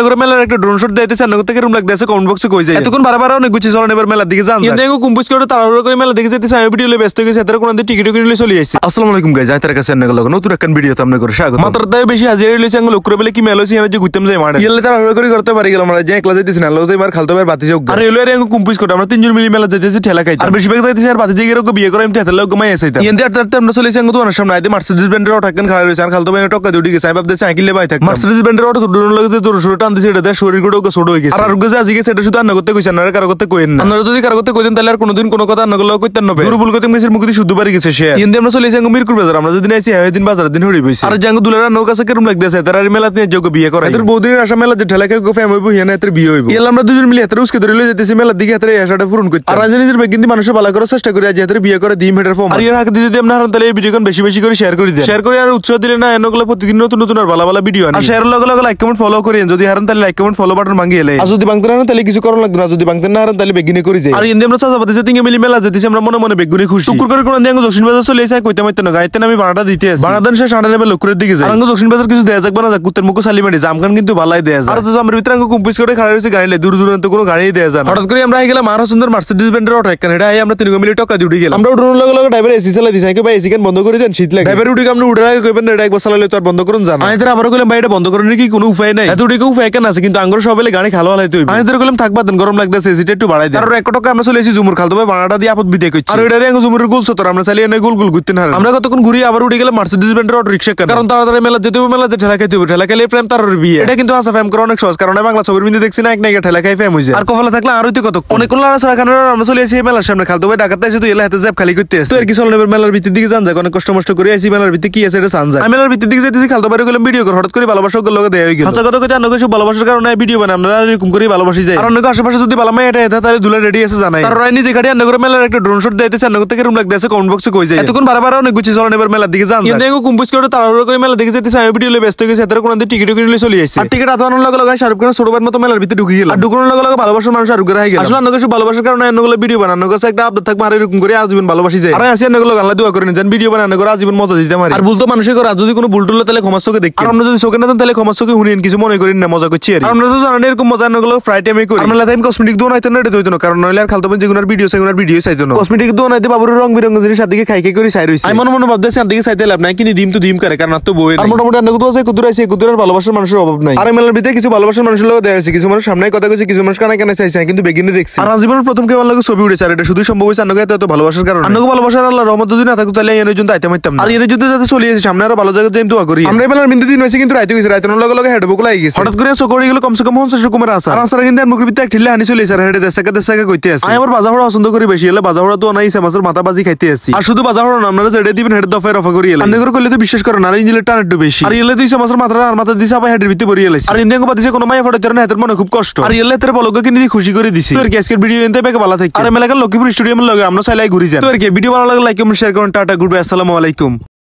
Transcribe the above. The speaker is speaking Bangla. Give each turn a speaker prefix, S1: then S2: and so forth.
S1: করে মেলার একটা ড্রোন শট দিতেছে নগর থেকে রুম লাগতেছে কমেন্ট বক্সে কই যায় এতক্ষণ বারবার অনেক গুছি চলেন এবার মেলার দিকে যান কিন্তু এগো কুম্পুস করে তাড়াহুড়ো করে মেলা দিকে যেতেছে আমি ভিডিও ব্যস্ত হয়ে গেছি এত কোন দিন টিকিট কিনে চলে আসছে আসসালামু আলাইকুম গাইস আইতার কাছে নগর লগ নতুন একটা ভিডিও তো আপনাদের স্বাগত মাত্র তাই বেশি হাজির হইছে আঙ্গুল লোক বলে কি মেলো সিনা যে গুইতাম যাই মাঠে ইল্লে তাড়াহুড়ো করে করতে পারি গেলাম আমরা যে একলা যাইতেছি না লজ এবার খালতো ভাই বাতি যোগ আর এলো এর আঙ্গুল কুম্পুস করে আমরা তিনজন মিলে মেলা যাইতেছি ঠেলা খাইতে আর বেশিরভাগ যাইতেছি আর বাতি জিগের বিয়ে করে আমি তেতলা ঘুমাই আইছি ইন্দি আটটা আমরা চলে আঙ্গুল তো অনেক সামনে আইতে মার্সিডিজ বেন্ডের অটো টাকান খাড়া রইছে আর খালতো ভাই টক্কা দুটি গেছে ভাবতে সাইকেলে বাই থাক মার্সিডিজ বেন্ডের অটো ড্রোন লাগে যে জোর জোর টান দিছে এটা শরীর গুলো ছোট হয়ে গেছে আর গজা আজকে সেটা শুধু আন্না করতে কইছেন না কারো করতে কইেন না আপনারা যদি কারো করতে কইতেন তাহলে আর কোনোদিন কোনো কথা আন্না গুলো কইতেন না দুর্বল করতে মেসের মুখে শুদ্ধ পারি গেছে সে ইন্দি আমরা চলে আঙ্গুল মিরপুর বাজার আমরা যদি আইছি হয় দিন বাজার দিন হড়ি বইছি আর জাঙ্গু দুলারা নৌকা কাছে কেরম লাগতেছে তার আর মেলাতে যোগ্য বিয়ে করে এদের বহুদিনের আশা মেলা যে ঠেলা খাই ফ্যাম হইব হিয়া না এদের বিয়ে হইব এলা আমরা দুজন মিলে এত উসকে ধরে লই যেতেছি মেলার দিকে এত আশাটা পূরণ করতে আর রাজনীতির বেগিন্দি মানুষের ভালো করার চেষ্টা করি আজ এদের বিয়ে করে দিম হেডার ফর্ম আর এর হাতে যদি আমরা হারান তাহলে এই ভিডিও কোন বেশি বেশি করে শেয়ার করে দেন শেয়ার করে আর উৎসাহ দিলে না এনগুলো প্রতিদিন নতুন নতুন আর ভালো ভালো ভিডিও আনি আর শেয়ার লগে লগে লাইক কমেন্ট ফলো করেন যদি হারান তাহলে লাইক কমেন্ট ফলো বাটন মাঙ্গি এলে আর যদি বাংতে না তাহলে কিছু করা লাগবে না যদি বাংতে না হারান তাহলে বেগিনে করে যাই আর ইন্দি আমরা চাচাপাতি যে তিনকে মিলি মেলা যেতেছি আমরা মনে মনে বেগুনে খুশি টুকুর করে কোন দিন দক্ষিণ বাজার চলে এসে কইতে মাইতে না গাড়িতে আমি ভাড়াটা দিতে আসি ভাড়া দেন সে সাড়ে নেবে লোকের দিকে যায় আর দক্ষিণ বাজার কিছু দেয়া যাক না যাক কুত্তের মুখ সালি মারি জামখান কিন্তু ভালাই দেয়া যায় আর তো আমার ভিতরে কুম্পিস করে খাড়া রয়েছে গাড়ি দূর দূরান্ত কোনো গাড়ি দেয়া যায় হঠাৎ করে আমরা গেলাম আর সুন্দর মার্সিডিজ বেন্ডের অটো একখান এটা আমরা তিনকে মিলি টকা দিয়ে উঠে গেলাম আমরা উঠোন লগে লগে ড্রাইভার এসি চালাই দিছি ভাই এসি কেন বন্ধ করে দেন শীত লাগে ড্রাইভার উঠে আমরা উঠার আগে কইবেন এটা একবার চালালে তো আর বন্ধ করুন জানা আমি আবার কইলাম ভাই এটা বন্ধ করার কি কোনো উপায় নাই এত উঠে উপায় কেন আছে কিন্তু আঙ্গুর সবাই গাড়ি খালো হালাইতে হইবে আমি কইলাম থাকবা দেন গরম লাগতেছে এসিটা একটু বাড়াই দেন আর 1 টাকা আমরা চলে এসেছি জুমুর খালতো ভাই ভাড়াটা দিয়ে আপদ বিদে কইছি আর এটারে আঙ্গুর জুমুরের গোল সতর আমরা চালিয়ে না গোল গোল ঘুরতে না আমরা কতক্ষণ ঘুরি আবার উঠে গেলাম মার্সিডিজ বেন্ডের অটো রিকশা কারণ তাড়াতাড়ি মেলা যেতে হবে মেলা যে ঠেলা খাইতে হবে ঠেলা খাইলে প্রেম তার বিয়ে এটা কিন্তু আসা ফ্যাম করা অনেক সহজ কারণ বাংলা ছবির মধ্যে দেখছি না এক নায়িকা ঠেলা খাই ফ্যাম হইছে আর কফলা থাকলে আরো তো কত অনেক লাড়া ছাড়া খানের আমরা চলে এসেছি মেলার সামনে খালতো ভাই ঢাকাতে এসে তুই এলা হাতে জ্যাব খালি করতে আসে তো আর কি চলে মেলার ভিতর দিকে জান যায় অনেক কষ্ট মষ্ট করে আইছি মেলার ভিতরে কি আছে এটা জান যায় আমি মেলার ভিতর দিকে যেতেছি খালতো ভাই গেলাম ভিডিও করে হঠাৎ করে ভালোবাসা লগে দেয়া হয়ে গেল আচ্ছা কথা কইতে অনেক কিছু ভালোবাসার কারণে ভিডিও বানাই আমরা এরকম করে ভালোবাসি যাই আর অনেক আশেপাশে যদি ভালোমাই এটা তাহলে দুলা রেডি আছে জানাই আর রাইনি যে গাড়ি অনেক মেলার একটা ড্রোন শট দিতেছে অনেক থেকে রুম লাগতেছে কমেন্ট বক্সে কই যায় এতক্ষণ বারবার অনেক গুছি চলেন এবার মেলার দিকে যান কিন্তু কুম্পুস করে তাড়াহুড়ো করে মেলার দিকে যেতেছে আমি ভিডিও ব্যস্ত হয়ে গেছি এত কোন দিন টিকিট কিনে চলে আসছে আর টিকিট আতোয়ানোর লগে লগে শাহরুখ খানের ছোট ভাইয়ের মতো মেলার ভিতরে ঢুকে গেল আর ঢুকানোর লগে লগে ভালোবাসার মানুষ শাহরুখ খান হয়ে গেল আসলে অনেক কিছু ভালোবাসার কারণে অনেকগুলো ভিডিও বানানো গেছে একটা আপডেট থাকবে আর এরকম করে আজীবন ভালোবাসি যায় আর আসি অনেকগুলো গাল্লা দোয়া করে নেন ভিডিও বানানো করে আজীবন মজা দিতে পারি আর বলতো মানুষের করে যদি কোনো ভুল টুল তাহলে ক্ষমা চোখে দেখি আর আমরা যদি চোখে না দেন তাহলে ক্ষমা চোখে শুনিয়েন কিছু মনে করেন না মজা করছি আর আমরা তো জানেন এরকম মজা অনেকগুলো ফ্রাই টাইমে করি আমরা টাইম কসমেটিক দোয়া নাইতো না এটা হইতো না কারণ নইলে আর খালতো যেগুলোর ভিডিও সেগুলোর ভিডিও চাইতো না কসমেটিক দোয়া নাইতে বাবুর রং বিরঙ জিনিস সাদিকে খাই খাই করে চাই রইছে আমি মনে মনে ভাবতেছি সাদিকে চাইতে লাভ নাই কিনি দিম তো দিম করে কারণ তো বই আর মোটামুটি অনেক দোয়া আছে কুদুর আছে কুদুরের ভালোবাসার মানুষের অভাব নাই আর মেলার ভিতরে কিছু ভালোবাসার মানুষের লোক দেয়া হয়েছে কিছু মানুষ সামনে কথা কইছে কিছু মানুষ কানে কানে চাইছে কিন্তু বেগিনে দেখছি আর জীবনের প্রথম কেবল লাগে ছবি উঠেছে আর এটা শুধু সম্ভব হয়েছে আন্নকে এত ভালোবাসার কারণে আন্নকে ভালোবাসার আল্লাহ রহমত যদি না থাকতো তাহলে এর জন্য আইতে পারতাম না আর এর জন্য যাতে চলে এসেছে সামনে আরো ভালো জায়গা যাই দোয়া করি আমরা মেলার বিন্দু দিন হয়েছে কিন্তু রাইতে গেছে রাইতে লগে লগে হেড বুক লাগি গেছে হঠাৎ করে চকড়ি গেল কমসে কম 50 রকমের আসার আর আসার কিন্তু মুখের ভিতরে এক ঠিলে হানি চলে এসে হেডে দেশাকা কইতে আছে আমি আবার বাজাহড়া পছন্দ করি বেশি হলে বাজাহড়া তো নাই মাছের মাথা বাজি খাইতে আসি আর শুধু বাজাহড়া না আপনারা যেটা দিবেন হেড দফায় রফা করি এলে আন্নগর করলে তো বিশ্বাস করেন আর ইঞ্জিনের টান একটু বেশি আর এলে 200 মাছের মাথা আর মাথা দিছে আবার হেডের ভিতরে ভরিয়ে এলাইছে আর ইন্দিয়াকে পাতিছে কোনো মাই ফটো ধরে না হাতের মনে খুব কষ্ট আর এলে এর বলকে কিনে খুশি করে দিছি তো আর কি আজকের ভিডিও এনতে বেকে ভালো থাকি আর মেলাকার লক্ষ্মীপুর স্টেডিয়ামের লগে আমরা চাইলাই ঘুরি যাই তো আর কি ভিডিও ভালো লাগলে লাইক কমেন্ট শেয়ার করুন টাটা গুড বাই আসসালামু আলাইকুম।